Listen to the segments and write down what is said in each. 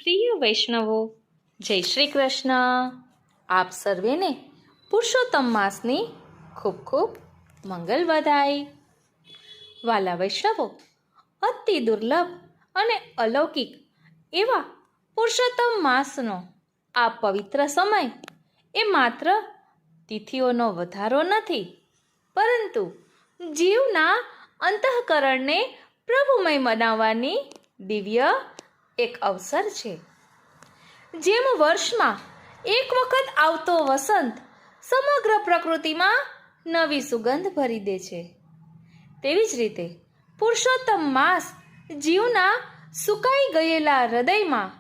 પ્રિય વૈષ્ણવો, જય શ્રી કૃષ્ણ. આપ સર્વેને પુરુષોત્તમ માસની ખૂબ ખૂબ મંગલ વધાઈ. વાલા વૈષ્ણવો, અતિ દુર્લભ અને અલૌકિક એવા પુરુષોત્તમ માસનો આ પવિત્ર સમય એ માત્ર તિથિઓનો વધારો નથી, પરંતુ જીવના અંતઃકરણને પ્રભુમય બનાવવાની દિવ્ય એક અવસર છે. જેમ વર્ષમાં એક વખત આવતો વસંત સમગ્ર પ્રકૃતિમાં નવી સુગંધ ભરી દે છે, તેવી જ રીતે પુરુષોત્તમ માસ જીવના સુકાઈ ગયેલા હૃદયમાં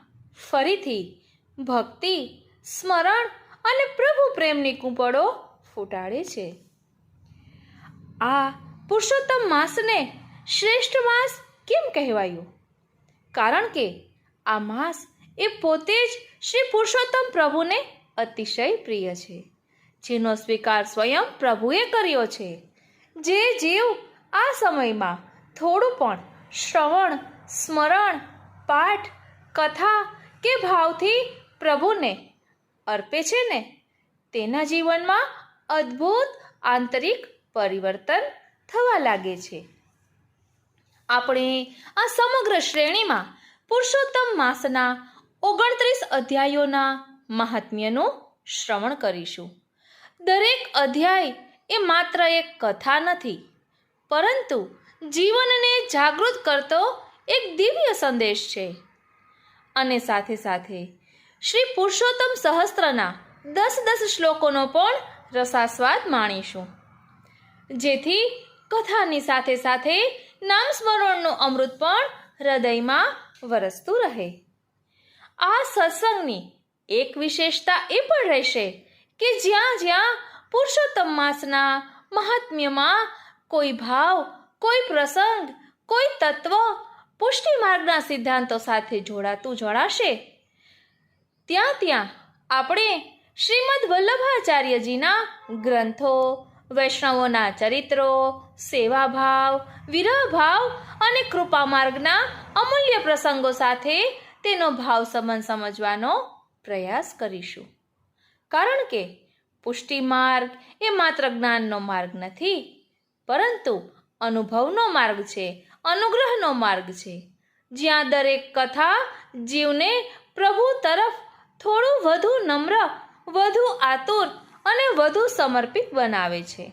ફરીથી ભક્તિ, સ્મરણ અને પ્રભુ પ્રેમની કૂંપળો ફૂટાડે છે. આ પુરુષોત્તમ માસને શ્રેષ્ઠ માસ કેમ કહેવાયું? કારણ કે આ માસ એ પોતે જ શ્રી પુરુષોત્તમ પ્રભુને અતિશય પ્રિય છે, જેનો સ્વીકાર સ્વયં પ્રભુએ કર્યો છે. જે જીવ આ સમયમાં થોડું પણ શ્રવણ, સ્મરણ, પાઠ, કથા કે ભાવથી પ્રભુને અર્પે છે ને, તેના જીવનમાં અદ્ભુત આંતરિક પરિવર્તન થવા લાગે છે. આપણે આ સમગ્ર શ્રેણીમાં પુરુષોત્તમ માસના 29 અધ્યાયોના મહાત્મ્યનું શ્રવણ કરીશું. દરેક અધ્યાય એ માત્ર એક કથા નથી, પરંતુ જીવનને જાગૃત કરતો એક દિવ્ય સંદેશ છે. અને સાથે સાથે શ્રી પુરુષોત્તમ સહસ્ત્રના 10 શ્લોકોનો પણ રસાસ્વાદ માણીશું, જેથી કથાની સાથે સાથે નામ સ્મરણનું અમૃત પણ હૃદયમાં વરસતું રહે. આ સત્સંગની એક વિશેષતા એ પણ રહેશે કે જ્યાં જ્યાં પુરુષોત્તમ માસના મહાત્મ્યમાં કોઈ ભાવ, કોઈ પ્રસંગ, કોઈ તત્વ પુષ્ટિ માર્ગના સિદ્ધાંતો સાથે જોડાતું જણાશે, ત્યાં ત્યાં આપણે શ્રીમદ વલ્લભાચાર્યજીના ગ્રંથો, વૈષ્ણવોના ચરિત્રો, સેવાભાવ, વિરહભાવ અને કૃપા માર્ગના અમૂલ્ય પ્રસંગો સાથે તેનો ભાવ સંબંધ સમજવાનો પ્રયાસ કરીશું. કારણ કે પુષ્ટિ માર્ગ એ માત્ર જ્ઞાનનો માર્ગ નથી, પરંતુ અનુભવનો માર્ગ છે, અનુગ્રહનો માર્ગ છે, જ્યાં દરેક કથા જીવને પ્રભુ તરફ થોડું વધુ નમ્ર, વધુ આતુર અને વધુ સમર્પિત બનાવે છે.